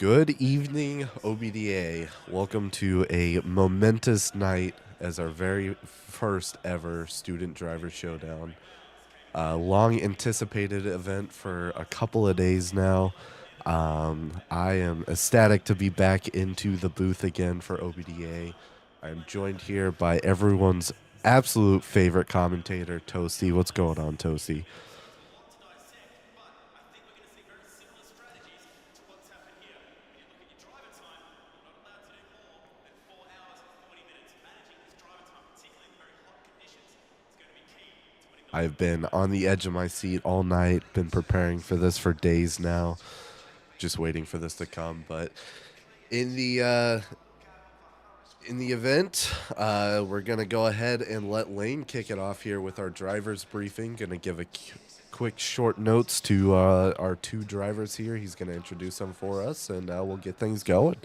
Good evening, OBDA. Welcome to a momentous night as our very first ever student driver showdown. A long anticipated event for a couple of days now. I am ecstatic to be back into the booth again for OBDA. I'm joined here by everyone's absolute favorite commentator, Toasty. What's going on, Toasty? I've been on the edge of my seat all night, been preparing for this for days now, just waiting for this to come. But in the event, we're gonna go ahead and let Lane kick it off here with our drivers briefing. Gonna give a quick short notes to our two drivers here. He's gonna introduce them for us, and we'll get things going.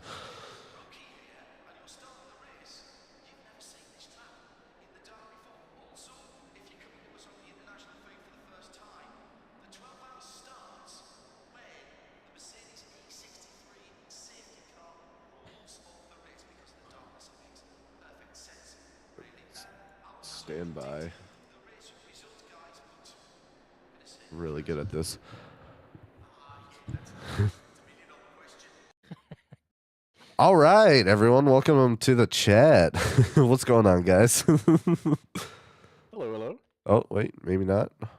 Stand by. Really good at this. All right, everyone, welcome to the chat. What's going on, guys? Hello, hello. Oh, wait, maybe not. What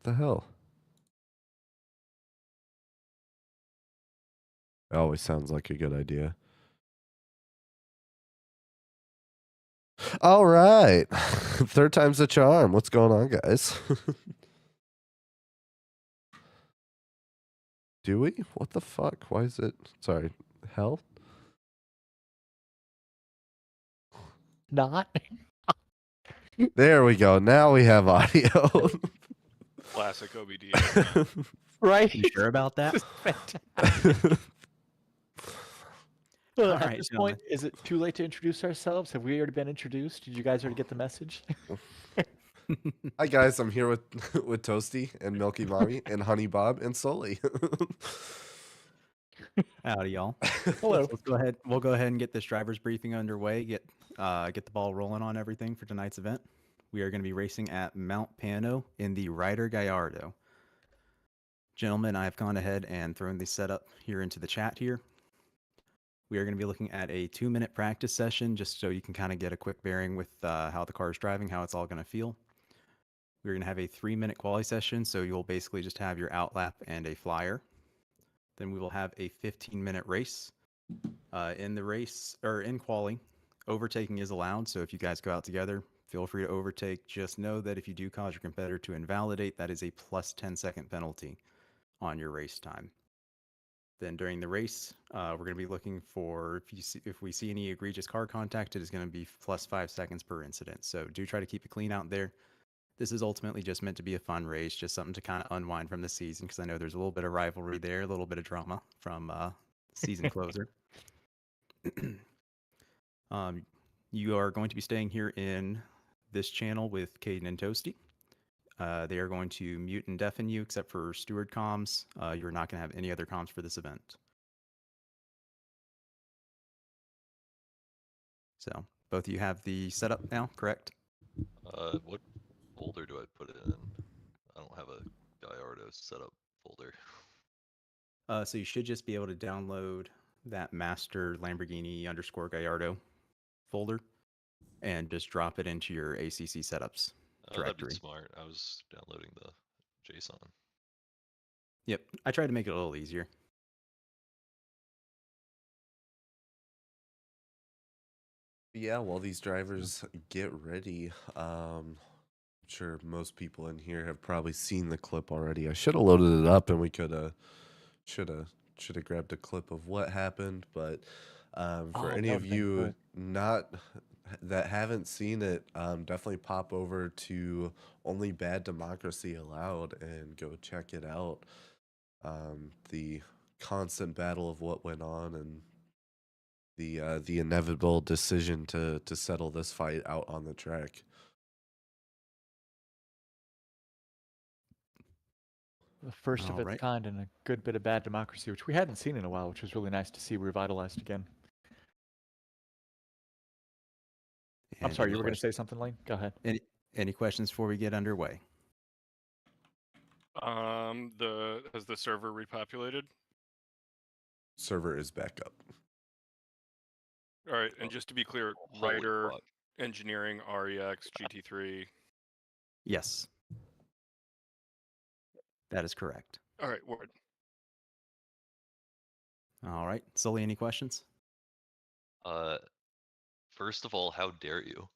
the hell? It always sounds like a good idea. All right. Third time's a charm. What's going on, guys? Do we? What the fuck? Why is it? Sorry. Hell? Not. There we go. Now we have audio. Classic OBDA. Right? You sure about that? Well, All at right, this gentlemen. point, is it too late to introduce ourselves? Have we already been introduced? Did you guys already get the message? Hi, guys. I'm here with Toasty and Milky Mommy and Honey Bob and Sully. Howdy, y'all. Hello. Let's go ahead. We'll go ahead and get this driver's briefing underway. Get the ball rolling on everything for tonight's event. We are going to be racing at Mount Pano in the Ryder Gallardo. Gentlemen, I have gone ahead and thrown the setup here into the chat here. We are going to be looking at a 2-minute practice session just so you can kind of get a quick bearing with how the car is driving, how it's all going to feel. We're going to have a 3-minute quali session, so you'll basically just have your outlap and a flyer. Then we will have a 15-minute race. In the race, or in quali, overtaking is allowed, so if you guys go out together, feel free to overtake. Just know that if you do cause your competitor to invalidate, that is a plus 10-second penalty on your race time. Then during the race, we're going to be looking for, if we see any egregious car contact, it is going to be plus 5 seconds per incident. So do try to keep it clean out there. This is ultimately just meant to be a fun race, just something to kind of unwind from the season, because I know there's a little bit of rivalry there, a little bit of drama from season closer. You are going to be staying here in this channel with Caden and Toasty. They are going to mute and deafen you except for steward comms. You're not going to have any other comms for this event. So both of you have the setup now, correct? What folder do I put it in? I don't have a Gallardo setup folder. So you should just be able to download that master Lamborghini _Gallardo folder and just drop it into your ACC setups directory. That'd be smart. I was downloading the JSON. Yep, I tried to make it a little easier. Yeah, while these drivers get ready, I'm sure most people in here have probably seen the clip already. I should have loaded it up and we could should have grabbed a clip of what happened, but for any of you that haven't seen it, definitely pop over to Only Bad Democracy Allowed and go check it out. The constant battle of what went on and the inevitable decision to settle this fight out on the track. The first of All its right. kind and a good bit of bad democracy, which we hadn't seen in a while, which was really nice to see revitalized again. I'm And sorry, any you were going to questions? say something, Lane? Go ahead. Any questions before we get underway? Has the server repopulated? Server is back up. All right, and just to be clear, Holy writer, fuck. engineering, REX, GT3. Yes. That is correct. All right, word. All right. Sully, any questions? First of all, how dare you?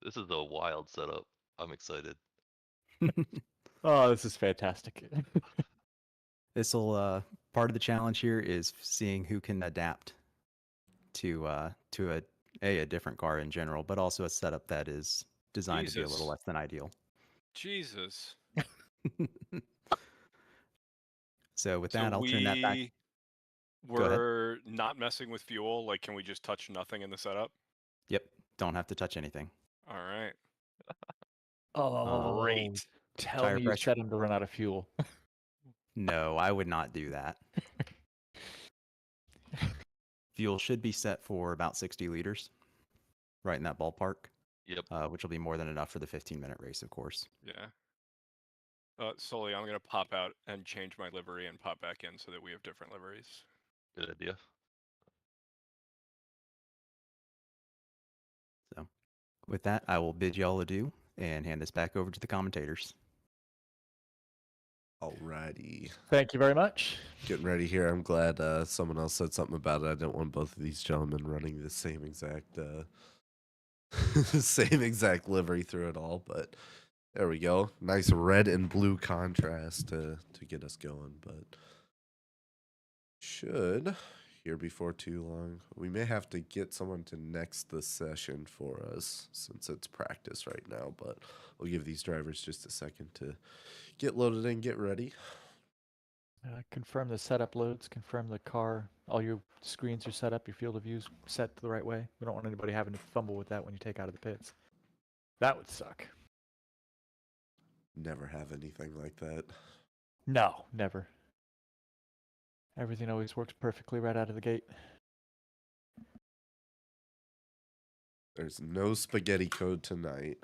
This is a wild setup. I'm excited. Oh, this is fantastic. This will part of the challenge here is seeing who can adapt to a different car in general, but also a setup that is designed to be a little Jesus. less than ideal. Jesus. So with So that, I'll turn that back. Go ahead. we're not messing with fuel. Like, can we just touch nothing in the setup? Yep. Don't have to touch anything. All right. Oh, Great. tell Tire me you pressure. set him to run out of fuel. No, I would not do that. Fuel should be set for about 60 liters, right in that ballpark, Yep. which will be more than enough for the 15-minute race, of course. Yeah. Sully, I'm gonna pop out and change my livery and pop back in so that we have different liveries. Good idea. So with that, I will bid y'all adieu and hand this back over to the commentators. Alrighty. Thank you very much. Getting ready here. I'm glad someone else said something about it. I didn't want both of these gentlemen running the same exact same exact livery through it all, but there we go. Nice red and blue contrast to get us going, but should here before too long. We may have to get someone to next the session for us since it's practice right now, but we'll give these drivers just a second to get loaded and get ready. Confirm the setup loads, confirm the car, all your screens are set up, your field of views set the right way. We don't want anybody having to fumble with that when you take out of the pits. That would suck. Never have anything like that. No, never. Everything always works perfectly right out of the gate. There's no spaghetti code tonight.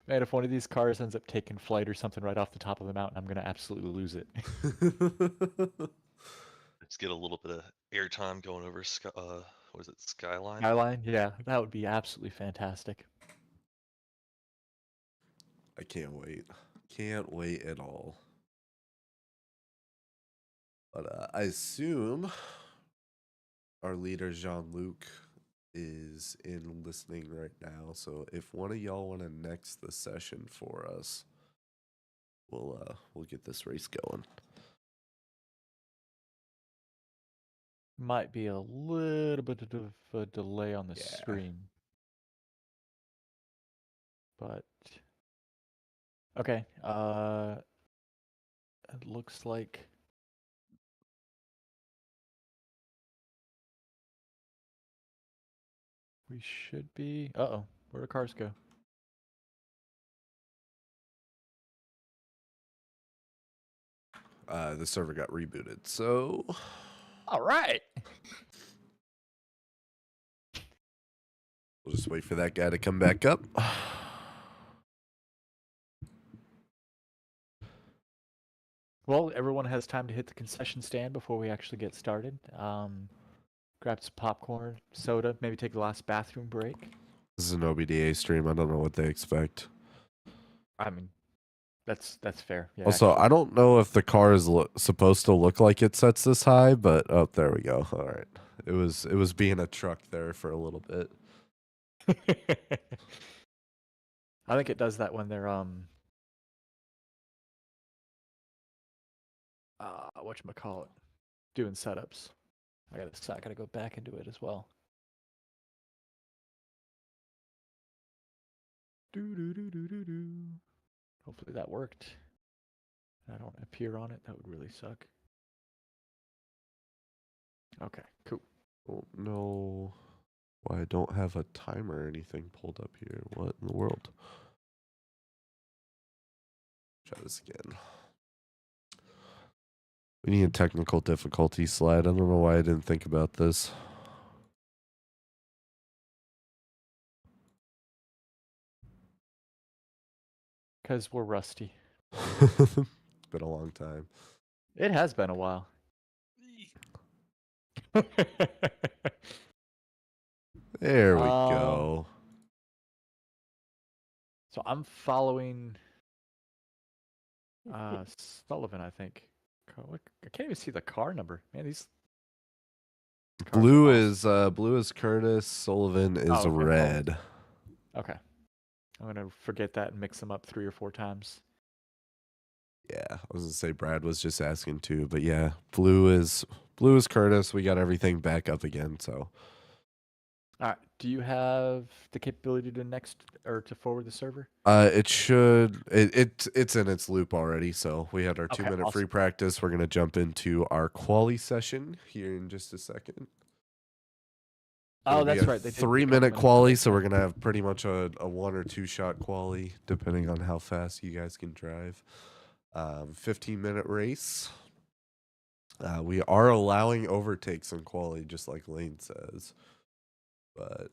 Man, if one of these cars ends up taking flight or something right off the top of the mountain, I'm going to absolutely lose it. Let's get a little bit of airtime going over what is it, Skyline? Skyline? Yeah, that would be absolutely fantastic. I can't wait. Can't wait at all. But I assume our leader, Jean-Luc, is in listening right now. So if one of y'all want to next the session for us, we'll get this race going. Might be a little bit of a delay on the Yeah. stream. But okay, it looks like we should be. Uh-oh, where do cars go? The server got rebooted. So All right. we'll just wait for that guy to come back up. Well, everyone has time to hit the concession stand before we actually get started. Grab some popcorn, soda, maybe take the last bathroom break. This is an OBDA stream. I don't know what they expect. I mean, that's fair. Yeah. Also, actually. I don't know if the car is supposed to look like it sets this high, but oh, there we go. All right, it was being a truck there for a little bit. I think it does that when they're whatchamacallit, doing setups. I gotta go back into it as well. Do. Hopefully that worked. I don't appear on it. That would really suck. Okay, cool. Don't know why I don't have a timer or anything pulled up here. What in the world? try this again. We need a technical difficulty slide. I don't know why I didn't think about this. Because we're rusty. Been a long time. It has been a while. There we go. So I'm following Sullivan, I think. I can't even see the car number. Man, these cars are Blue is Curtis. Sullivan is okay, red. okay. I'm gonna forget that and mix them up 3 or 4 times. Yeah, I was gonna say Brad was just asking too, but yeah, blue is Curtis. We got everything back up again. So All right. Do you have the capability to to forward the server? it's in its loop already. So we had our Okay, 2-minute free awesome. practice. We're gonna jump into our quali session here in just a second. Oh, It'll be that's a right. They did 3-minute open quali, it. so we're gonna have pretty much a 1 or 2 shot quali, depending on how fast you guys can drive. 15-minute race. We are allowing overtakes in quali, just like Lane says, but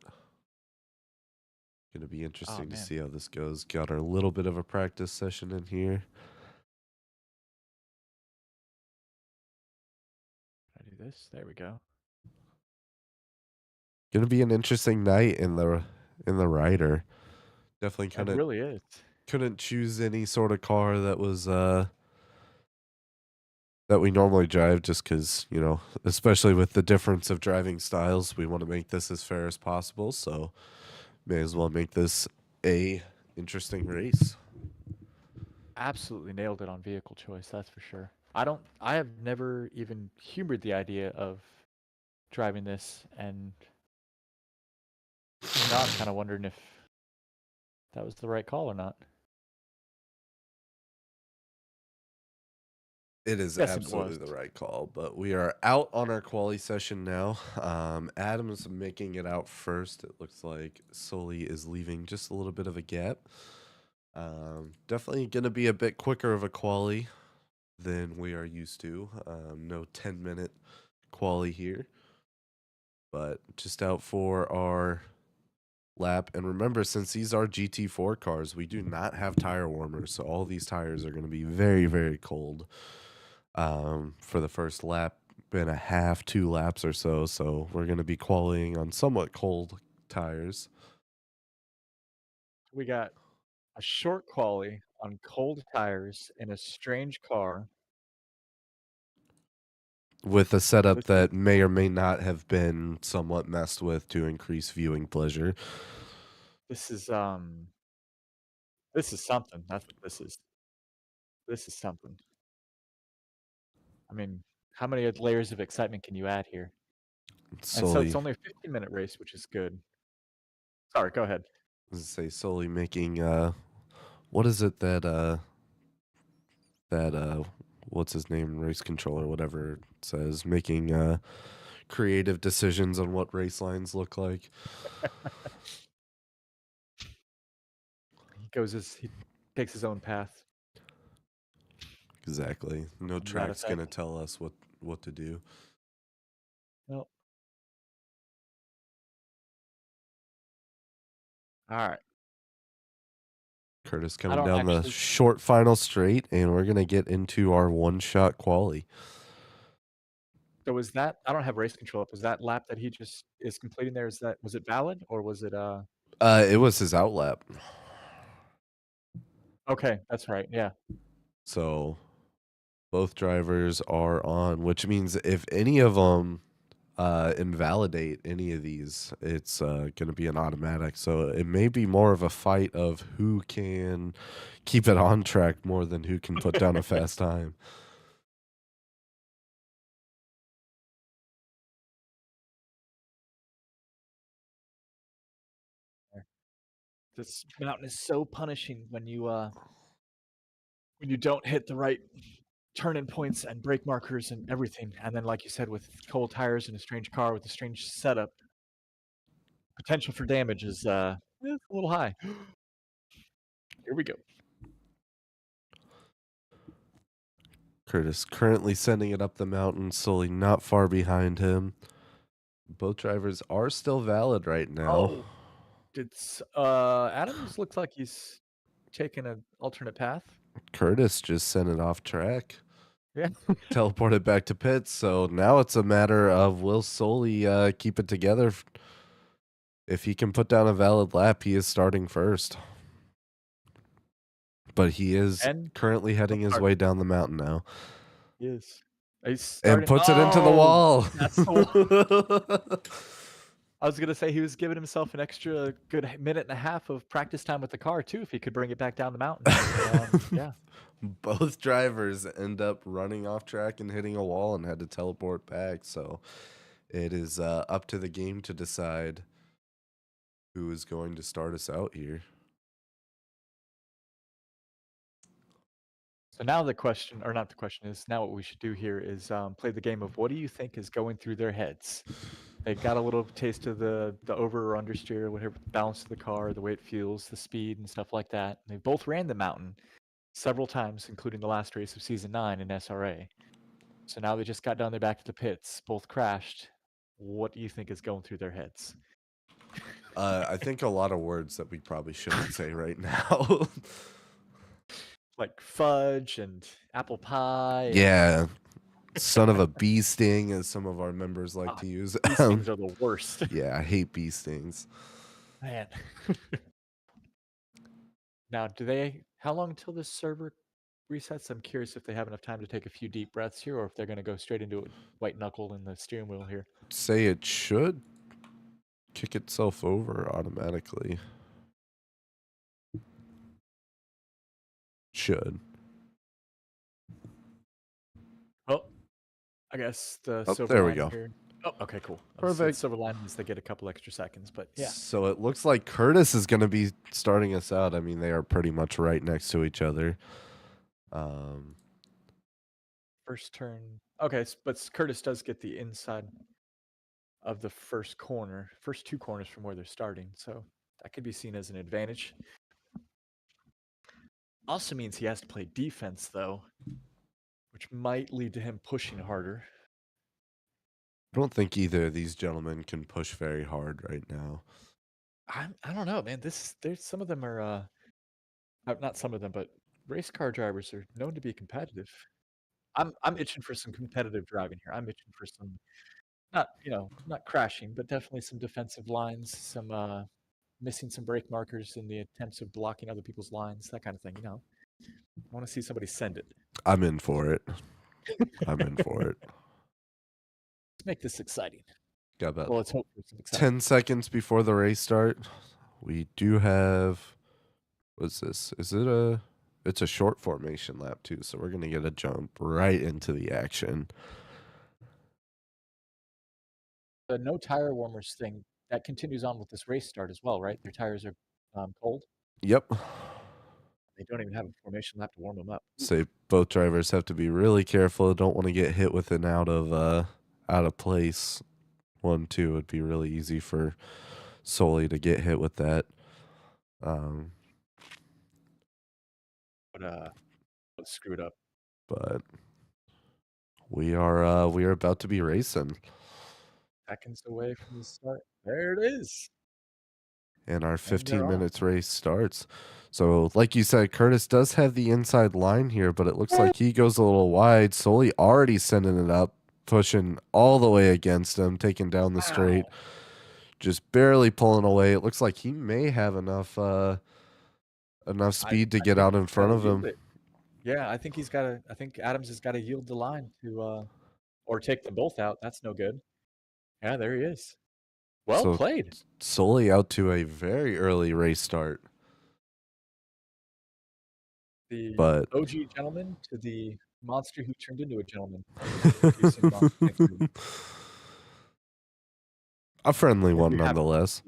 gonna be interesting to man. see how this goes. Got our little bit of a practice session in here. I do this. There we go. Gonna be an interesting night in the rider. Definitely It really is. couldn't choose any sort of car that was that we normally drive, just because, you know, especially with the difference of driving styles, we want to make this as fair as possible. So may as well make this a interesting race. Absolutely nailed it on vehicle choice, that's for sure. I have never even humored the idea of driving this, and now I'm kind of wondering if that was the right call or not. It is Yes, it absolutely was. the right call, but we are out on our quali session now. Adam's making it out first. It looks like Sully is leaving just a little bit of a gap. Definitely going to be a bit quicker of a quali than we are used to. No 10-minute quali here, but just out for our lap. And remember, since these are GT4 cars, we do not have tire warmers, so all these tires are going to be very, very cold for the first lap and a half, 2 laps or so. So we're going to be qualifying on somewhat cold tires. We got a short quali on cold tires in a strange car. With a setup This is- that may or may not have been somewhat messed with to increase viewing pleasure. This is something. That's what this is. This is something. I mean, how many layers of excitement can you add here? And so it's only a 15-minute race, which is good. Sorry, go ahead. Solely making what is it that what's his name, race controller, whatever it says, making creative decisions on what race lines look like. He takes his own path. Exactly. No To that track's gonna effect. tell us what to do. Well, all right. Curtis coming don't down the actually- short final straight, and we're gonna get into our 1-shot quali. So was that? I don't have race control up. Was that lap that he just is completing there? Was it valid or was it It was his outlap. Okay, that's right. Yeah. So both drivers are on, which means if any of them invalidate any of these, it's going to be an automatic. So it may be more of a fight of who can keep it on track more than who can put down a fast time. This mountain is so punishing when you don't hit the right turn-in points and brake markers and everything. And then, like you said, with cold tires and a strange car with a strange setup, potential for damage is it's a little high. Here we go. Curtis currently sending it up the mountain, slowly not far behind him. Both drivers are still valid right now. Adams looks like he's taking an alternate path. Curtis just sent it off track. Yeah. Teleported back to pits. So now it's a matter of will Soli keep it together. If he can put down a valid lap, he is starting first. But he is currently heading his way down the mountain now. He is. He's and puts it into the wall. That's the wall. I was going to say he was giving himself an extra good minute and a half of practice time with the car, too, if he could bring it back down the mountain. Yeah. Both drivers end up running off track and hitting a wall and had to teleport back. So it is up to the game to decide who is going to start us out here. So now the question, or not the question is, now what we should do here is play the game of what do you think is going through their heads? They got a little taste of the over or understeer, whatever, the balance of the car, the way it feels, the speed and stuff like that. And they both ran the mountain several times, including the last race of season 9 in SRA. So now they just got down there back to the pits, both crashed. What do you think is going through their heads? I think a lot of words that we probably shouldn't say right now. Like fudge and apple pie. Yeah. Son of a bee sting, as some of our members like to use. Bee stings are the worst. Yeah, I hate bee stings. Man. Now, how long until this server resets? I'm curious if they have enough time to take a few deep breaths here, or if they're going to go straight into a white knuckle in the steering wheel here. Say it should kick itself over automatically. Should. Oh, I guess the silver there we line go. Here. Oh, okay, cool. Perfect. Silver line means they get a couple extra seconds, but yeah. So it looks like Curtis is going to be starting us out. I mean, they are pretty much right next to each other. First turn. Okay, but Curtis does get the inside of the first two corners from where they're starting. So that could be seen as an advantage. Also means he has to play defense, though, which might lead to him pushing harder. I don't think either of these gentlemen can push very hard right now. I don't know, man. There's some of them are not some of them, but race car drivers are known to be competitive. I'm itching for some competitive driving here. I'm itching for some not crashing, but definitely some defensive lines, some missing some brake markers in the attempts of blocking other people's lines, that kind of thing, I want to see somebody send it. I'm in for it. I'm in for it. Let's make this exciting. Got about let's hope for some exciting. 10 seconds before the race start. We do have, what's this? It's a short formation lap too, so we're going to get a jump right into the action. The no tire warmers thing, that continues on with this race start as well, right? Their tires are cold? Yep. They don't even have a formation lap to warm them up. So both drivers have to be really careful. Don't want to get hit with an out of place. 1-2 would be really easy for Soli to get hit with that. Screwed up. But we are about to be racing. Seconds away from the start. There it is. And our 15 minutes race starts. So, like you said, Curtis does have the inside line here, but it looks like he goes a little wide. Soli already sending it up, pushing all the way against him, taking down the straight, just barely pulling away. It looks like he may have enough speed to get out in front of him. Yeah, I think Adams has got to yield the line to, or take them both out. That's no good. Yeah, there he is. Well played. Soli out to a very early race start. The OG gentleman to the monster who turned into a gentleman. A friendly one nonetheless.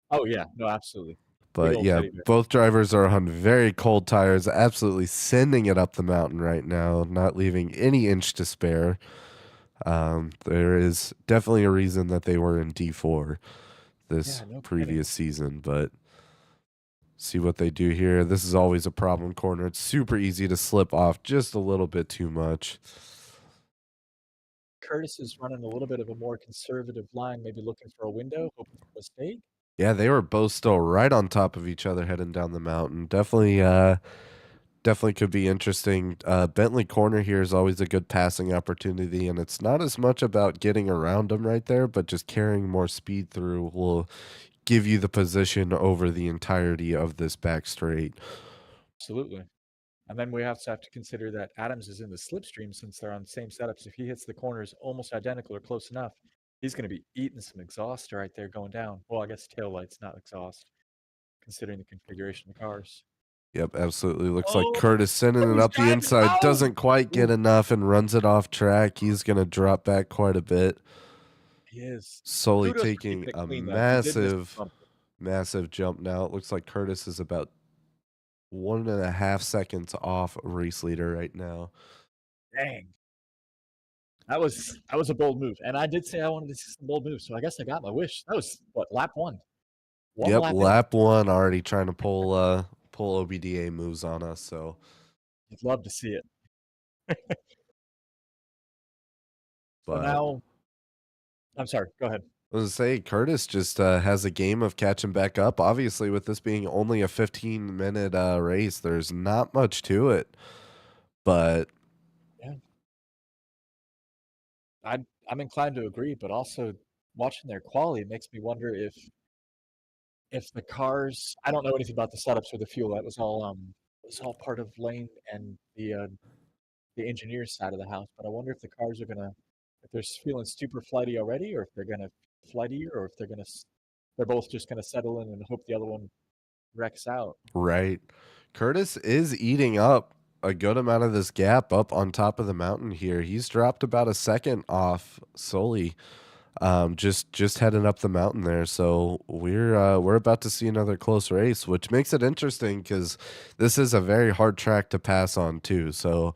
Oh, yeah. No, absolutely. But yeah, both drivers are on very cold tires, absolutely sending it up the mountain right now, not leaving any inch to spare. There is definitely a reason that they were in D4 this previous season, but See what they do here. This is always a problem corner. It's super easy to slip off just a little bit too much. Curtis is running a little bit of a more conservative line, maybe looking for a window, hoping for a mistake. Yeah, they were both still right on top of each other heading down the mountain. Definitely could be interesting. Bentley corner here is always a good passing opportunity, and it's not as much about getting around them right there, but just carrying more speed through will give you the position over the entirety of this back straight. Absolutely. And then we have to consider that Adams is in the slipstream since they're on the same setups. If he hits the corners almost identical or close enough, he's going to be eating some exhaust right there going down. Well, I guess tail lights, not exhaust, considering the configuration of the cars. Yep, absolutely. Looks like Curtis sending it up the driving inside. out. Doesn't quite get Ooh. enough and runs it off track. He's going to drop back quite a bit. He is. Solely Kudos for taking keeping it a clean, though. He did miss the massive, bumper. massive jump now. It looks like Curtis is about 1.5 seconds off race leader right now. Dang. That was a bold move. And I did say I wanted to see some bold moves, so I guess I got my wish. That was, what, lap one? Yep, lap in. lap one already trying to pull OBDA moves on us, so You'd love to see it. So but now, I'm sorry, go ahead. I was gonna say Curtis just has a game of catching back up. Obviously, with this being only a 15-minute race, there's not much to it. But Yeah. I'm inclined to agree, but also watching their quality makes me wonder if the cars, I don't know anything about the setups or the fuel. That was all part of Lane and the engineer's side of the house. But I wonder if the cars are gonna, if they're feeling super flighty already, or if they're gonna flightier, or if they're both just gonna settle in and hope the other one wrecks out. right, Curtis is eating up a good amount of this gap up on top of the mountain here. He's dropped about a second off Sully. Just heading up the mountain there. So we're about to see another close race, which makes it interesting because this is a very hard track to pass on too. So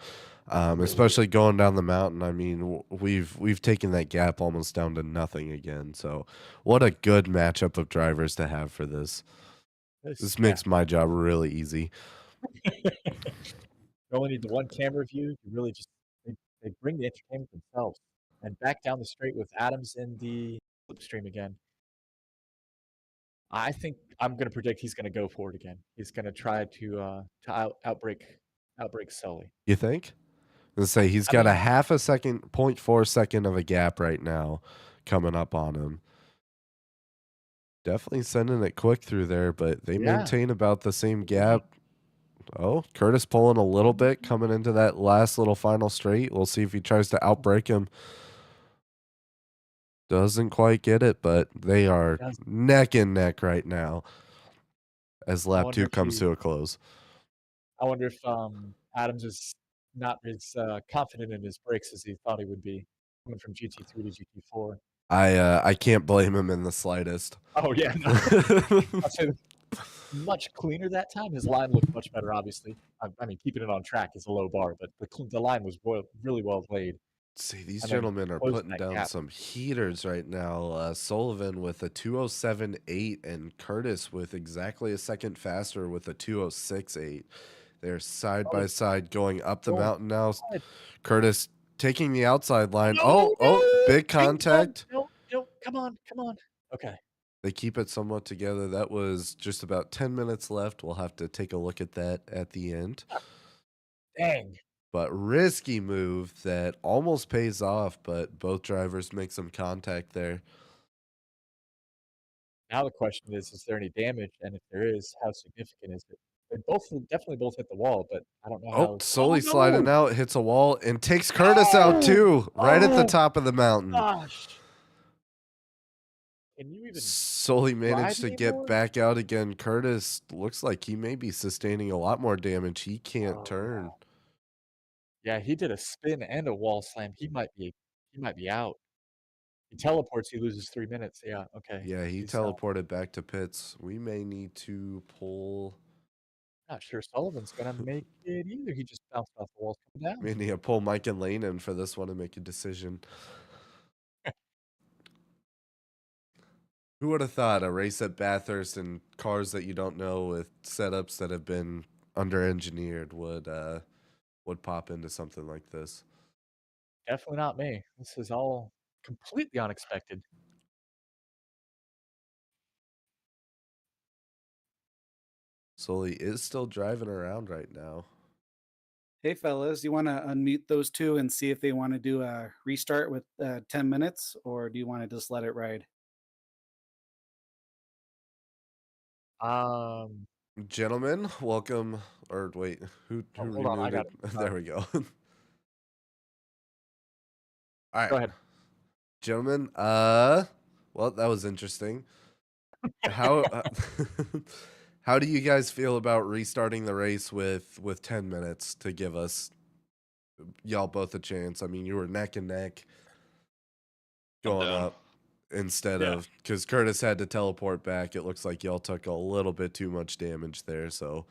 especially going down the mountain, I mean, we've taken that gap almost down to nothing again. So what a good matchup of drivers to have for this. This makes my job really easy. You only need the one camera view. You really just they bring the entertainment themselves. And back down the straight with Adams in the slipstream again. I think I'm going to predict he's going to go for it again. He's going to try to outbreak Sully. You think? Let's say he's got a half a second, 0.4 second of a gap right now coming up on him. Definitely sending it quick through there, but they maintain about the same gap. Oh, Curtis pulling a little bit coming into that last little final straight. We'll see if he tries to outbreak him. Doesn't quite get it, but they are neck and neck right now as lap 2 comes to a close. I wonder if Adams is not as confident in his brakes as he thought he would be coming from GT3 to GT4. I can't blame him in the slightest. Oh yeah, no. I'll say much cleaner that time. His line looked much better. Obviously, I mean keeping it on track is a low bar, but the line was really well laid. See, these gentlemen are putting down some heaters right now. Sullivan with a 207.8 and Curtis with exactly a second faster with a 206.8. They're side by side going up the mountain now. Curtis taking the outside line. Big contact. No, come on. Okay. They keep it somewhat together. That was just about 10 minutes left. We'll have to take a look at that at the end. Dang. But risky move that almost pays off, but both drivers make some contact there. Now the question is there any damage? And if there is, how significant is it? They definitely both hit the wall, but I don't know how. Sully sliding out, hits a wall, and takes Curtis out too, right at the top of the mountain. Gosh. Can you even Sully managed to get back out again. Curtis looks like he may be sustaining a lot more damage. He can't turn. Wow. Yeah, he did a spin and a wall slam. He might be out. He teleports, he loses 3 minutes. Yeah, okay. Yeah, he teleported back to pits. We may need to pull. Not sure Sullivan's gonna make it either. He just bounced off the walls coming down. We need to pull Mike and Lane in for this one and make a decision. Who would have thought a race at Bathurst and cars that you don't know with setups that have been under-engineered would pop into something like this? Definitely not me. This is all completely unexpected. Sully is still driving around right now. Hey, fellas, you want to unmute those two and see if they want to do a restart with 10 minutes, or do you want to just let it ride? Gentlemen, welcome. Or wait, who Hold on, I got remuted? it. There we go. All right, Go ahead. gentlemen. Well, that was interesting. How how do you guys feel about restarting the race with 10 minutes to give us y'all both a chance? I mean, you were neck and neck going down. up instead Yeah. of because Curtis had to teleport back. It looks like y'all took a little bit too much damage there, so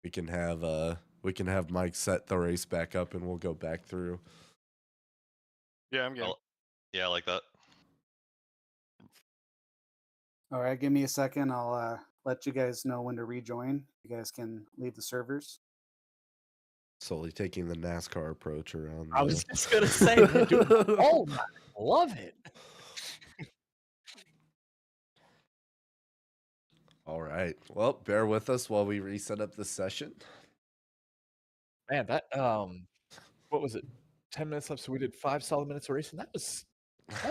we can have Mike set the race back up and we'll go back through. Yeah, I'm game. Well, yeah, I like that. All right, give me a second. I'll let you guys know when to rejoin. You guys can leave the servers. Slowly taking the NASCAR approach around. I was just gonna say, man, dude, oh my, love it. All right. Well, bear with us while we reset up the session. Man, that what was it? 10 minutes left, so we did 5 solid minutes of racing. That was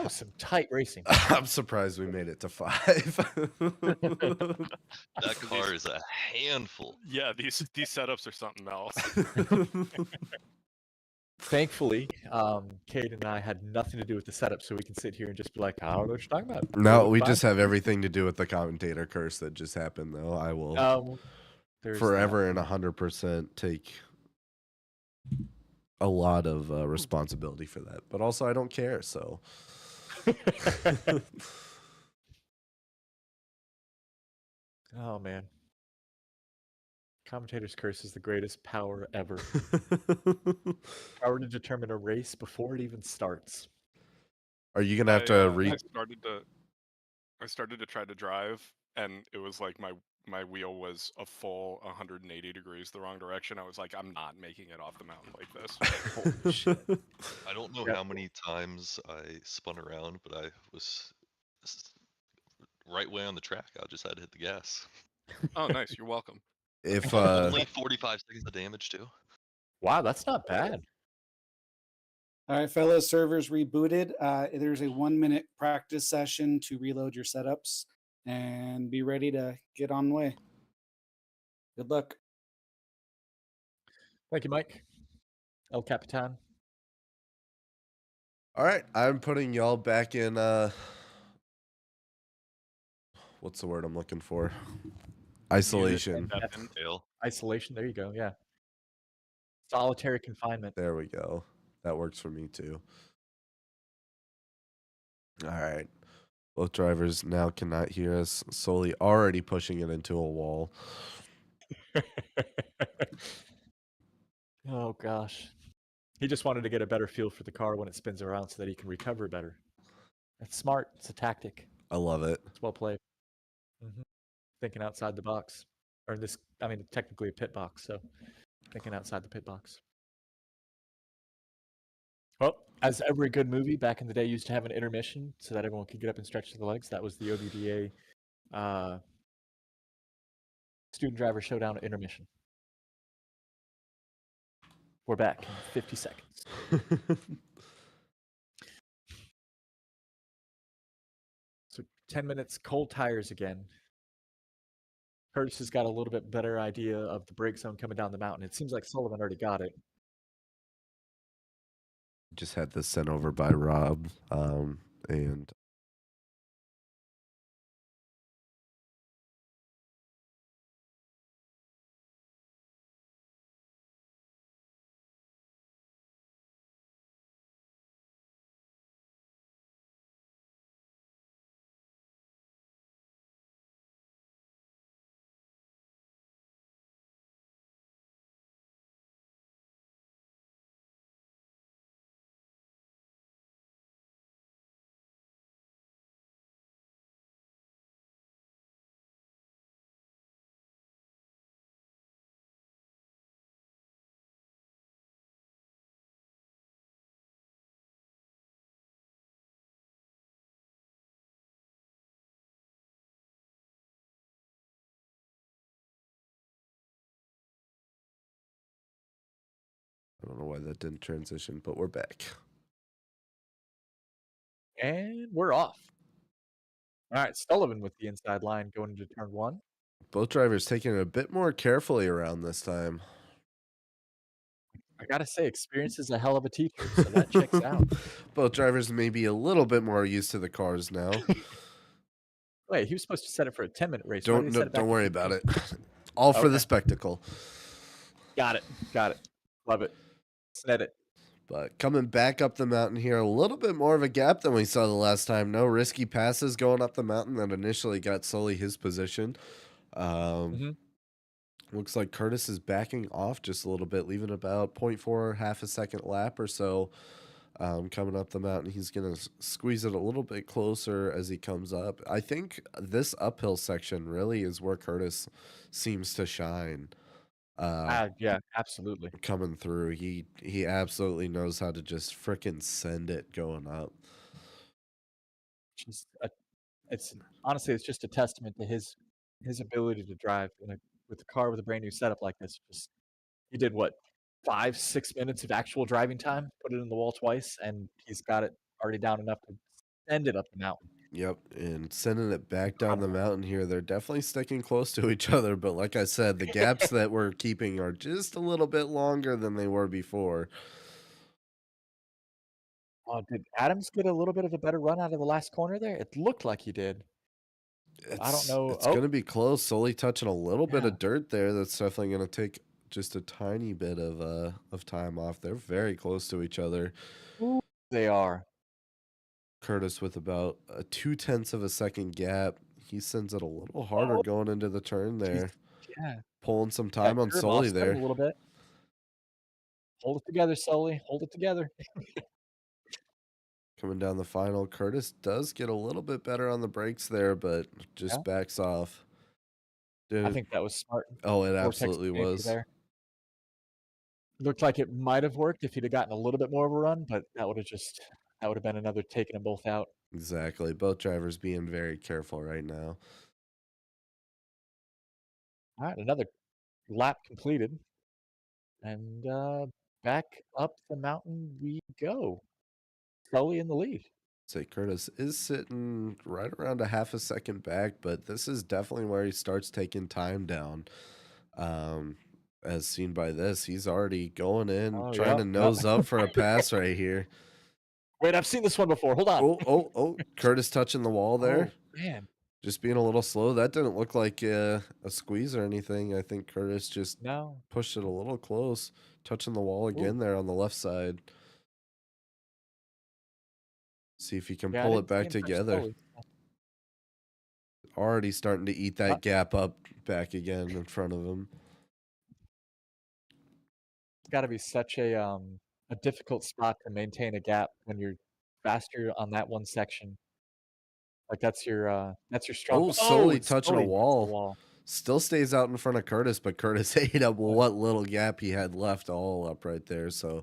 some tight racing. I'm surprised we made it to 5. That car is a handful. Yeah, these setups are something else. Thankfully, Cade and I had nothing to do with the setup, so we can sit here and just be like, I don't know what you're talking about. No, Totally we fine. just have everything to do with the commentator curse that just happened, though. I will There's forever that. and 100% take a lot of responsibility for that. But also, I don't care, so. Oh, man. Commentator's curse is the greatest power ever. Power to determine a race before it even starts. Are you gonna have to I started to try to drive, and it was like my wheel was a full 180 degrees the wrong direction. I was like, I'm not making it off the mountain like this. Holy shit. I don't know how many times I spun around, but I was right way on the track. I just had to hit the gas. Oh, nice. You're welcome. If Only 45 seconds of damage too. Wow, that's not bad. All right, fellas, servers rebooted. There's a 1-minute practice session to reload your setups and be ready to get on the way. Good luck. Thank you, Mike. El Capitan. all right, I'm putting y'all back in what's the word I'm looking for? Isolation. Isolation. There you go. Yeah. Solitary confinement. There we go. That works for me too. All right. Both drivers now cannot hear us. Solely already pushing it into a wall. Oh, gosh. He just wanted to get a better feel for the car when it spins around so that he can recover better. That's smart. It's a tactic. I love it. It's well played. Thinking outside the box. Or this, I mean, technically a pit box, so thinking outside the pit box. Well, as every good movie back in the day used to have an intermission so that everyone could get up and stretch their legs, that was the OBDA student driver showdown intermission. We're back in 50 seconds. So 10 minutes, cold tires again. Curtis has got a little bit better idea of the brake zone coming down the mountain. It seems like Sullivan already got it. Just had this sent over by Rob, and don't know why that didn't transition, but we're back. And we're off. All right, Sullivan with the inside line going into turn 1. Both drivers taking it a bit more carefully around this time. I gotta say, experience is a hell of a teacher, so that checks out. Both drivers may be a little bit more used to the cars now. Wait, he was supposed to set it for a 10-minute race. Why did he set it back Don't to worry 15? about it. All for the Okay. spectacle. Got it. Love it. Set it. But coming back up the mountain here, a little bit more of a gap than we saw the last time. No risky passes going up the mountain that initially got Sully his position. Looks like Curtis is backing off just a little bit, leaving about 0.4, half a second lap or so. Coming up the mountain, he's going to squeeze it a little bit closer as he comes up. I think this uphill section really is where Curtis seems to shine. Yeah, absolutely. Coming through, he absolutely knows how to just frickin' send it going up. It's honestly, it's just a testament to his ability to drive with a car with a brand new setup like this. He did what, 5-6 minutes of actual driving time, put it in the wall twice, and he's got it already down enough to send it up the mountain. Yep, and sending it back down the mountain here. They're definitely sticking close to each other, but like I said, the gaps that we're keeping are just a little bit longer than they were before. Did Adams get a little bit of a better run out of the last corner there? It looked like he did. I don't know. It's going to be close. Sully touching a little bit of dirt there. That's definitely going to take just a tiny bit of time off. They're very close to each other. Ooh, they are. Curtis with about a 0.2 of a second gap. He sends it a little harder going into the turn there. Pulling some time on Sully there. A little bit. Hold it together, Sully. Hold it together. Coming down the final, Curtis does get a little bit better on the brakes there, but just backs off. I think that was smart. Oh, it absolutely was. There. Looked like it might have worked if he'd have gotten a little bit more of a run, but that would have been another taking them both out. Exactly. Both drivers being very careful right now. All right, another lap completed. And back up the mountain we go. Sully in the lead. Say Curtis is sitting right around a half a second back, but this is definitely where he starts taking time down. As seen by this, he's already going in, trying to nose up for a pass right here. Wait, I've seen this one before. Hold on. Oh, Curtis touching the wall there. Oh, man. Just being a little slow. That didn't look like a squeeze or anything. I think Curtis just pushed it a little close, touching the wall again there on the left side. See if he can pull it back together. Already starting to eat that gap up back again in front of him. It's got to be such a difficult spot to maintain a gap when you're faster on that one section. Like that's your strong. Sully touching a wall. Still stays out in front of Curtis, but Curtis ate up what little gap he had left all up right there. So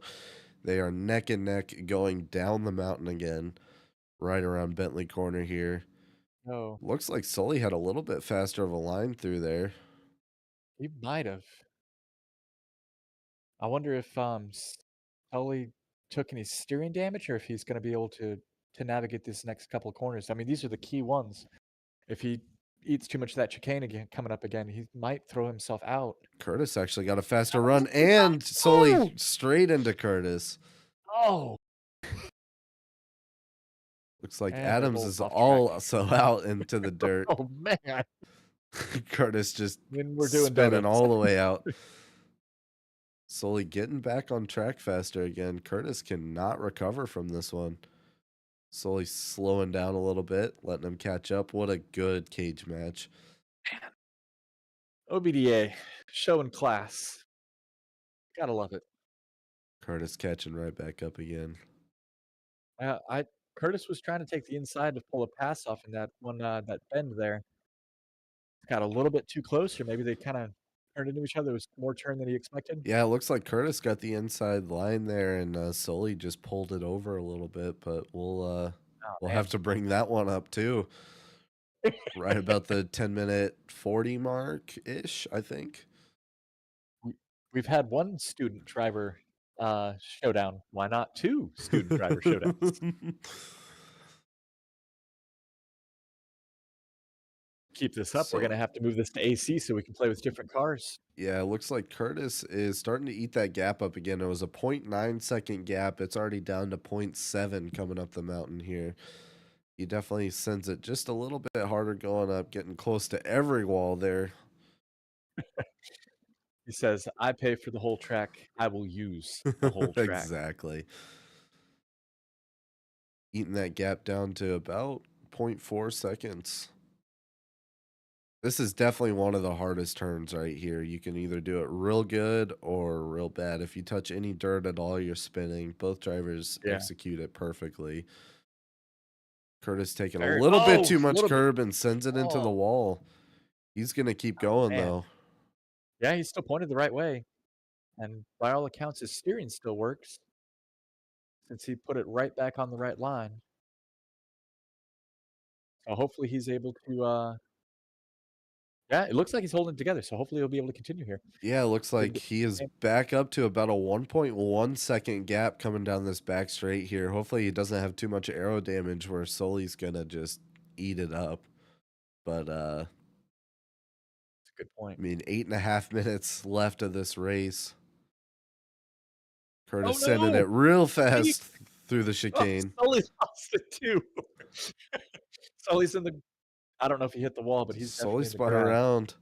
they are neck and neck going down the mountain again, right around Bentley Corner here. Oh, looks like Sully had a little bit faster of a line through there. He might have. I wonder if Sully took any steering damage, or if he's going to be able to navigate this next couple of corners. I mean, these are the key ones. If he eats too much of that chicane again, coming up again, he might throw himself out. Curtis actually got a faster run, and Sully straight into Curtis. Oh. Looks like Adams is also out into the dirt. Oh, man. Curtis just spinning all the way out. Sully getting back on track faster again. Curtis cannot recover from this one. Sully slowing down a little bit, letting him catch up. What a good cage match. OBDA, show and class. Gotta love it. Curtis catching right back up again. Curtis was trying to take the inside to pull a pass off in that one that bend there. Got a little bit too close, or maybe they kind of turned into each other. It was more turn than he expected. Yeah, it looks like Curtis got the inside line there, and Sully just pulled it over a little bit. But we'll have to bring that one up too. Right about the 10-minute 40 mark ish, I think. We've had one student driver Showdown. Why not 2 student driver showdowns? Keep this up, we're gonna have to move this to AC so we can play with different cars. Yeah, it looks like Curtis is starting to eat that gap up again. It was a 0.9-second gap. It's already down to 0.7 coming up the mountain here. He definitely sends it just a little bit harder going up, getting close to every wall there. He says, "I pay for the whole track. I will use the whole track." Exactly. Eating that gap down to about 0.4 seconds. This is definitely one of the hardest turns right here. You can either do it real good or real bad. If you touch any dirt at all, you're spinning. Both drivers execute it perfectly. Curtis taking a little bit too much curb and sends it into the wall. He's going to keep going, though. Yeah, he's still pointed the right way. And by all accounts, his steering still works since he put it right back on the right line. So hopefully he's able to yeah, it looks like he's holding it together, so hopefully he'll be able to continue here. Yeah, it looks like he is back up to about a 1.1 second gap coming down this back straight here. Hopefully he doesn't have too much aero damage where Sully's going to just eat it up. But that's a good point. I mean, 8.5 minutes left of this race. Curtis sending it real fast through the chicane. Sully lost it too. Sully's in the. I don't know if he hit the wall, but he's Sully spun around.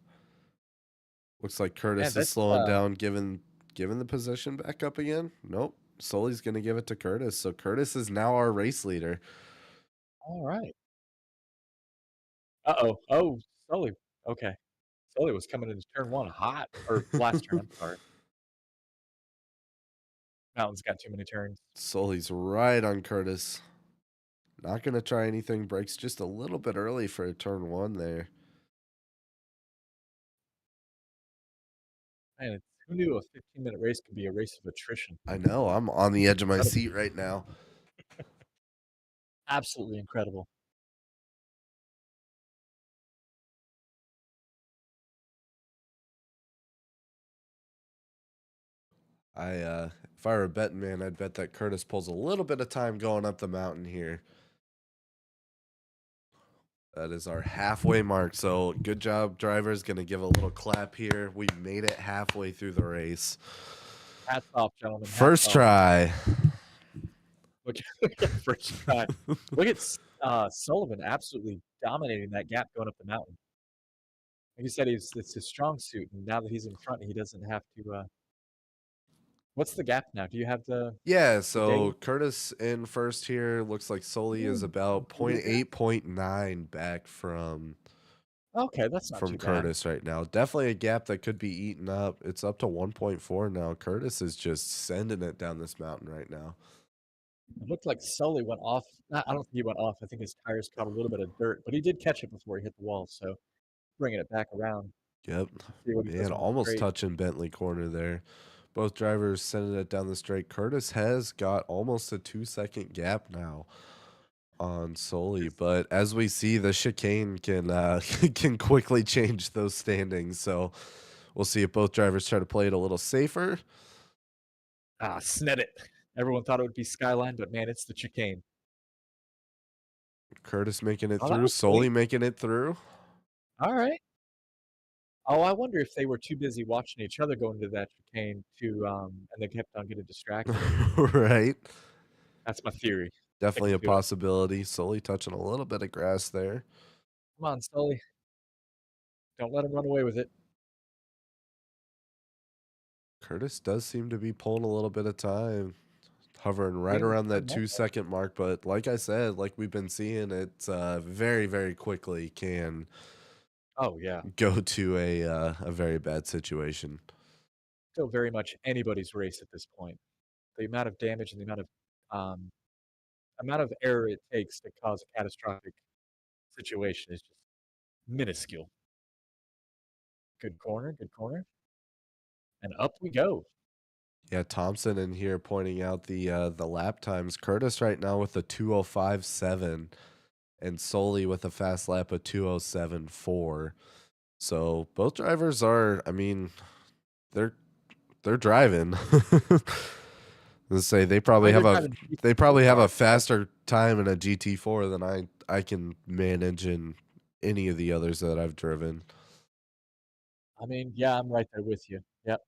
Looks like Curtis is slowing down, giving the position back up again. Nope. Sully's going to give it to Curtis. So Curtis is now our race leader. All right. Uh-oh. Oh, Sully. Okay. Sully was coming into turn 1 hot. Or last turn, I'm sorry. Mountain's got too many turns. Sully's right on Curtis. Not going to try anything. Brakes just a little bit early for a turn 1 there. Man, who knew a 15-minute race could be a race of attrition? I know. I'm on the edge of my seat right now. Absolutely incredible. If I were a betting man, I'd bet that Curtis pulls a little bit of time going up the mountain here. That is our halfway mark. So good job, drivers. Going to give a little clap here. We made it halfway through the race. Hats off, gentlemen. First try. Look at first try. Look at Sullivan absolutely dominating that gap going up the mountain. Like you said, it's his strong suit, and now that he's in front, he doesn't have to. What's the gap now? Do you have the? Yeah, so Curtis in first here. Looks like Sully is about 0.8, 0.9 back from. Okay, that's not from Curtis right now. Definitely a gap that could be eaten up. It's up to 1.4 now. Curtis is just sending it down this mountain right now. It looked like Sully went off. I don't think he went off. I think his tires caught a little bit of dirt, but he did catch it before he hit the wall. So bringing it back around. Yep. Man, almost touching Bentley corner there. Both drivers sending it down the straight. Curtis has got almost a 2-second gap now on Sully, but as we see, the chicane can can quickly change those standings. So we'll see if both drivers try to play it a little safer. Sned it. Everyone thought it would be Skyline, but man, it's the chicane. Curtis making it through. Sully making it through. All right. Oh, I wonder if they were too busy watching each other go into that chicane and they kept on getting distracted. Right. That's my theory. Definitely a possibility. Sully touching a little bit of grass there. Come on, Sully. Don't let him run away with it. Curtis does seem to be pulling a little bit of time, hovering right around that 2-second mark. But like I said, like we've been seeing, it's very, very quickly can go to a very bad situation. Still very much anybody's race at this point. The amount of damage and the amount of error it takes to cause a catastrophic situation is just minuscule. Good corner. And up we go. Yeah, Thompson in here pointing out the lap times. Curtis right now with a 2:05.7 and Sully with a fast lap of 2:07.4. So both drivers are, I mean, they're driving. Let's say they probably they're have driving a cars. faster time in a GT4 than I can manage in any of the others that I've driven. I mean, yeah, I'm right there with you. Yep.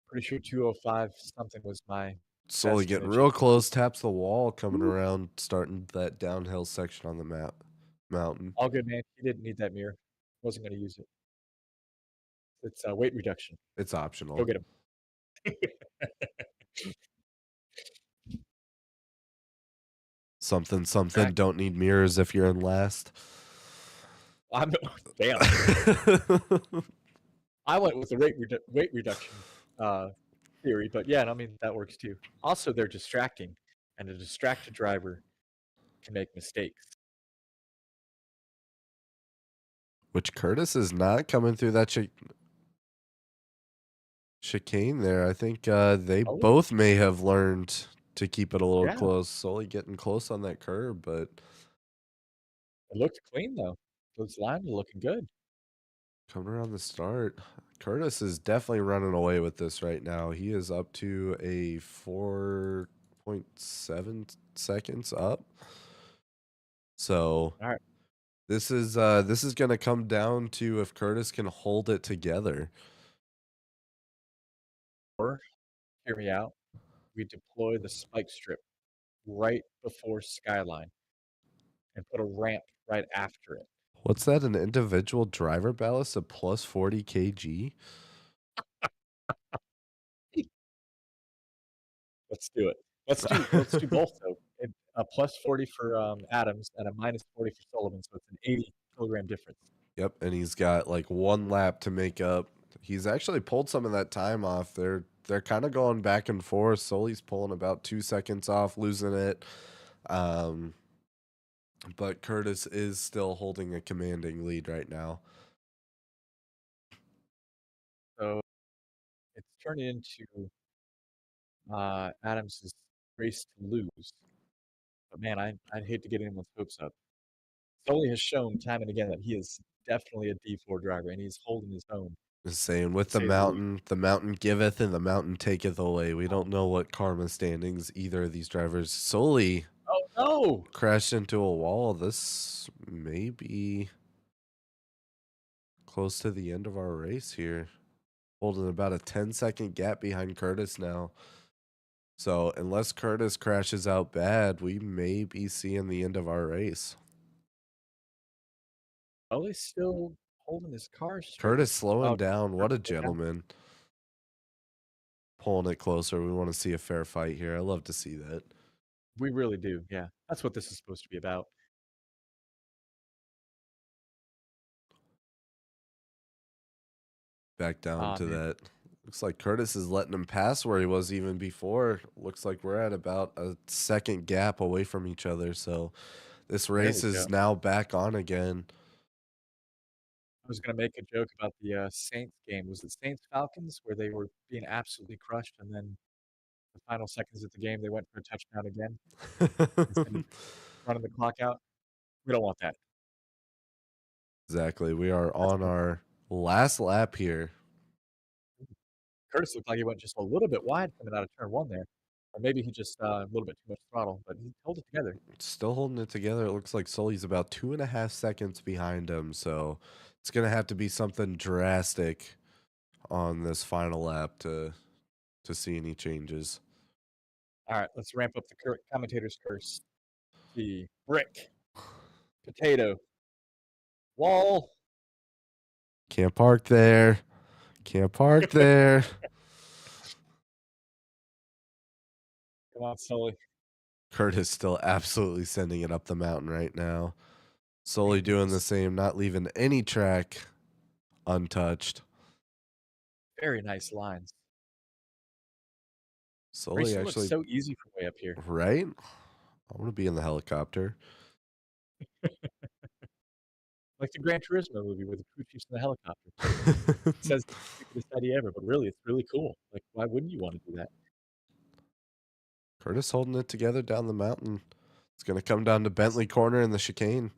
Pretty sure 205 something was my Slowly best in getting a real GT. close, taps the wall, coming around, starting that downhill section on the mountain. All good, man. He didn't need that mirror. Wasn't going to use it. It's weight reduction. It's Go optional. get him. Something, Track. don't need mirrors if you're in last. I'm damn. I went with the weight reduction theory, but yeah, I mean that works too. Also, they're distracting, and a distracted driver can make mistakes. Which Curtis is not coming through that chicane there. I think they Oh, both may have learned to keep it a little yeah. close. Slowly getting close on that curb, but It looked clean though. Those lines are looking good. coming around the start, Curtis is definitely running away with this right now. He is up to a 4.7 seconds up. So All right. this is going to come down to if Curtis can hold it together. Or, hear me out. We deploy the spike strip right before Skyline and put a ramp right after it. What's that? An individual driver ballast of plus 40 kg? Let's do it. Let's do both though. A plus 40 for Adams and a minus 40 for Sullivan, so it's an 80-kilogram difference. Yep, and he's got like one lap to make up. He's actually pulled some of that time off. They're kind of going back and forth. Sully's pulling about 2 seconds off, losing it. But Curtis is still holding a commanding lead right now. So it's turning into Adams' race to lose. But man, I'd hate to get anyone's hopes up. Sully has shown time and again that he is definitely a D4 driver, and he's holding his own. Just saying, with To say the least. the mountain giveth and the mountain taketh away. We don't know what karma standings either of these drivers. Sully Oh no! crashed into a wall. This may be close to the end of our race here. Holding about a 10-second gap behind Curtis now. So unless Curtis crashes out bad, we may be seeing the end of our race. Sully's still holding his car straight. Curtis slowing Oh, down. What a Curtis slowed down. gentleman. Pulling it closer. We want to see a fair fight here. I love to see that. We really do, yeah. That's what this is supposed to be about. Back down Aw, to man. that. Looks like Curtis is letting him pass where he was even before. Looks like we're at about a second gap away from each other. So this race is now back on again. I was going to make a joke about the Saints game. Was it Saints Falcons where they were being absolutely crushed, and then the final seconds of the game they went for a touchdown again instead of running the clock out? We don't want that. Exactly. We are on our last lap here. Curtis looked like he went just a little bit wide coming out of turn one there. Or maybe he just a little bit too much throttle, but he held it together. Still holding it together. It looks like Sully's about 2.5 seconds behind him. So it's going to have to be something drastic on this final lap to see any changes. All right, let's ramp up the commentator's curse. The brick, potato, wall. Can't park there. Can't park there. Come on, Sully. Curtis still absolutely sending it up the mountain right now. Sully doing the same, not leaving any track untouched. Very nice lines. Sully Racing actually looks so easy from way up here. Right? I want to be in the helicopter. Like the Gran Turismo movie where the crew chief's in the helicopter. It says the stupidest idea ever, but really, it's really cool. Like, why wouldn't you want to do that? Curtis holding it together down the mountain. It's going to come down to Bentley Corner in the chicane.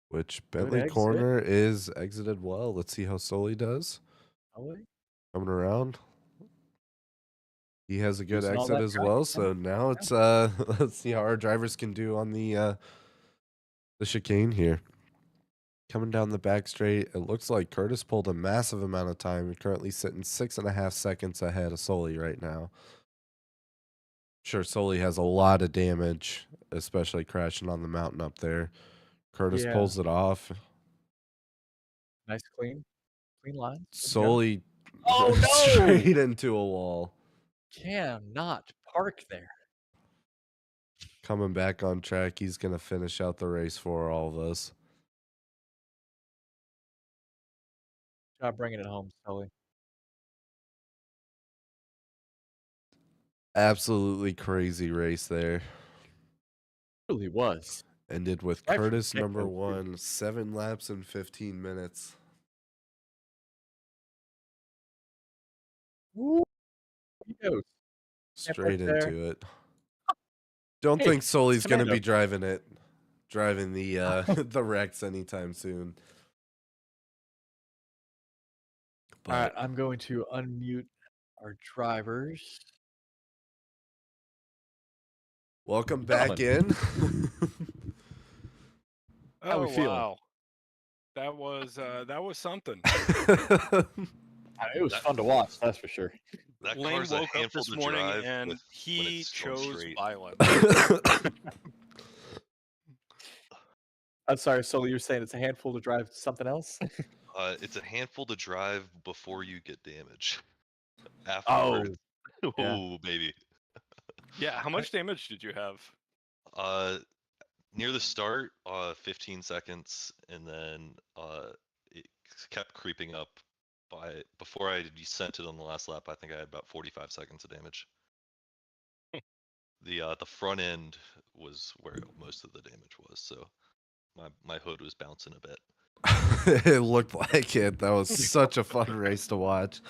Which Bentley Corner is exited well. Let's see how Sully does. Sully? coming around. He has a good Using all exit that as track, well. yeah. So now it's let's see how our drivers can do on the chicane here. Coming down the back straight, it looks like Curtis pulled a massive amount of time. He's currently sitting 6.5 seconds ahead of Sully right now. Sure, Sully has a lot of damage, especially crashing on the mountain up there. Curtis Yeah. pulls it off. Nice clean lines. Good job. Sully Oh, no! straight into a wall. Cannot park there. Coming back on track, he's going to finish out the race for all of us. Job bringing it home, Sully. Absolutely crazy race there. It really was. Ended with Right from the Curtis get-go, number too. 1, 7 laps in 15 minutes. Woo! He goes. Straight there. into it. Don't Hey, think Sully's it's going to Commando. be driving the the Rex anytime soon. All right, I'm going to unmute our drivers. Welcome back in. How we Oh feeling? wow, that was something. It was fun to watch, that's for sure. That Lane car's a woke up handful this to morning drive and when he it's going chose straight. violence. I'm sorry, Sully, you're saying it's a handful to drive something else? It's a handful to drive before you get damage. Oh, Afterwards, yeah. oh baby. Yeah, how much damage did you have? Near the start, 15 seconds, and then it kept creeping up. Before I descented on the last lap, I think I had about 45 seconds of damage. The front end was where most of the damage was, so my hood was bouncing a bit. It looked like it. That was such a fun race to watch.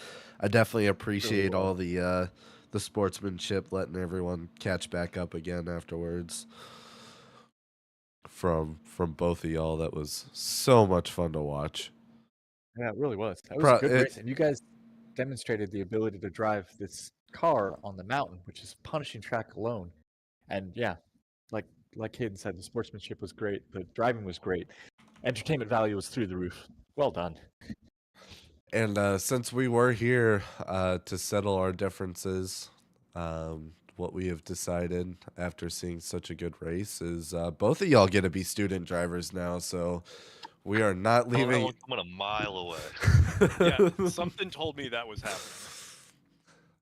I definitely appreciate all the sportsmanship, letting everyone catch back up again afterwards. From both of y'all, that was so much fun to watch. Yeah, it really was. That was a good race. And you guys demonstrated the ability to drive this car on the mountain, which is punishing track alone. And yeah, like Hayden said, the sportsmanship was great. The driving was great. Entertainment value was through the roof. Well done. And since we were here to settle our differences, what we have decided after seeing such a good race is both of y'all get to be student drivers now. So we are not leaving. I'm coming a mile away. Yeah, something told me that was happening.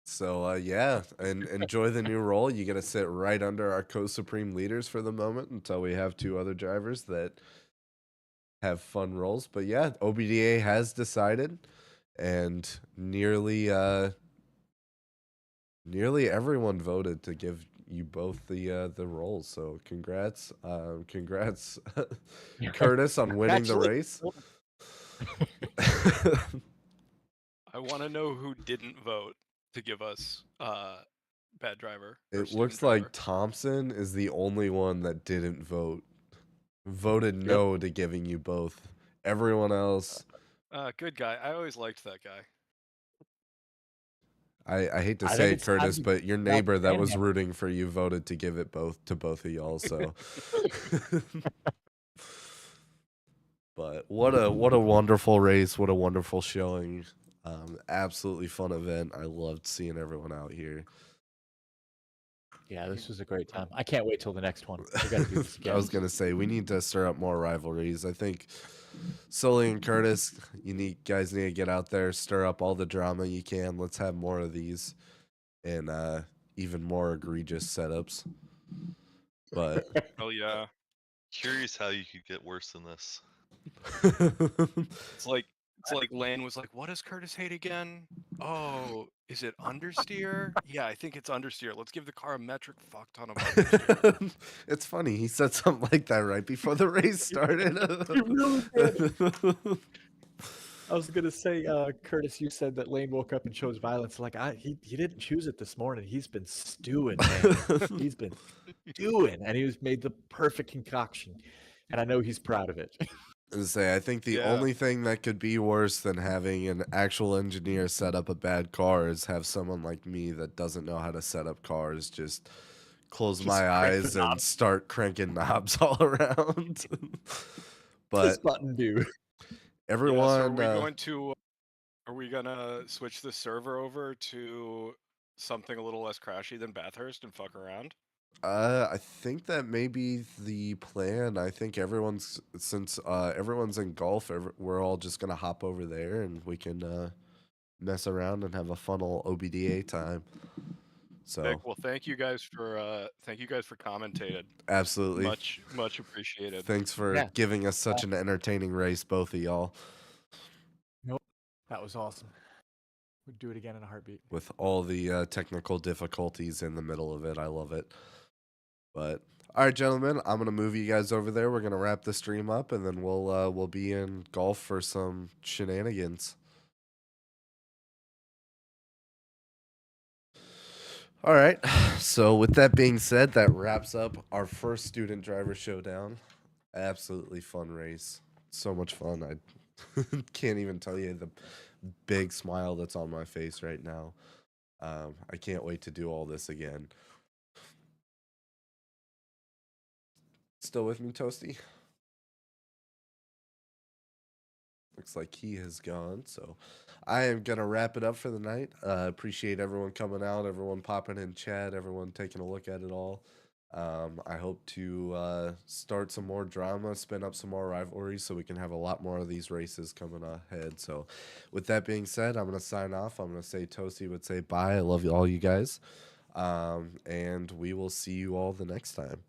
So yeah, and enjoy the new role. You get to sit right under our co-supreme leaders for the moment until we have 2 other drivers that have fun roles. But yeah, OBDA has decided, and nearly everyone voted to give you both the roles. So congrats, Curtis, on winning the race. I want to know who didn't vote to give us bad driver. It looks like Thompson is the only one that didn't vote. Voted no to giving you both. Everyone else. Good guy. I always liked that guy. I hate to say it, Curtis, but your neighbor that was rooting for you voted to give it to both of y'all. So, but what a wonderful race! What a wonderful showing! Absolutely fun event. I loved seeing everyone out here. Yeah, this was a great time. I can't wait till the next one. We gotta do this again. I was gonna say we need to stir up more rivalries. I think Sully and Curtis, guys need to get out there, stir up all the drama you can. Let's have more of these, and even more egregious setups. But oh yeah, curious how you could get worse than this. It's like Lane was like, "What does Curtis hate again? Oh, is it understeer? Yeah, I think it's understeer. Let's give the car a metric fuck ton of understeer." It's funny. He said something like that right before the race started. He really did. I was gonna say, Curtis, you said that Lane woke up and chose violence. Like he didn't choose it this morning. He's been stewing, man. He's been stewing, and he made the perfect concoction. And I know he's proud of it. I think the only thing that could be worse than having an actual engineer set up a bad car is have someone like me that doesn't know how to set up cars just close my eyes and start cranking knobs all around. But this button do. Everyone, so are we gonna switch the server over to something a little less crashy than Bathurst and fuck around? I think that may be the plan. I think since everyone's in golf, we're all just gonna hop over there and we can mess around and have a fun old OBDA time. So, well, thank you guys for commentating. Absolutely, much appreciated. Thanks for giving us such an entertaining race, both of y'all. Nope, that was awesome. We'd do it again in a heartbeat. With all the technical difficulties in the middle of it, I love it. But all right, gentlemen, I'm gonna move you guys over there. We're gonna wrap the stream up, and then we'll be in golf for some shenanigans. All right. So with that being said, that wraps up our first student driver showdown. Absolutely fun race. So much fun. I can't even tell you the big smile that's on my face right now. I can't wait to do all this again. Still with me, Toasty? Looks like he has gone. So I am going to wrap it up for the night. Appreciate everyone coming out, everyone popping in chat, everyone taking a look at it all. I hope to start some more drama, spin up some more rivalries so we can have a lot more of these races coming ahead. So with that being said, I'm going to sign off. I'm going to say Toasty would say bye. I love all you guys. And we will see you all the next time.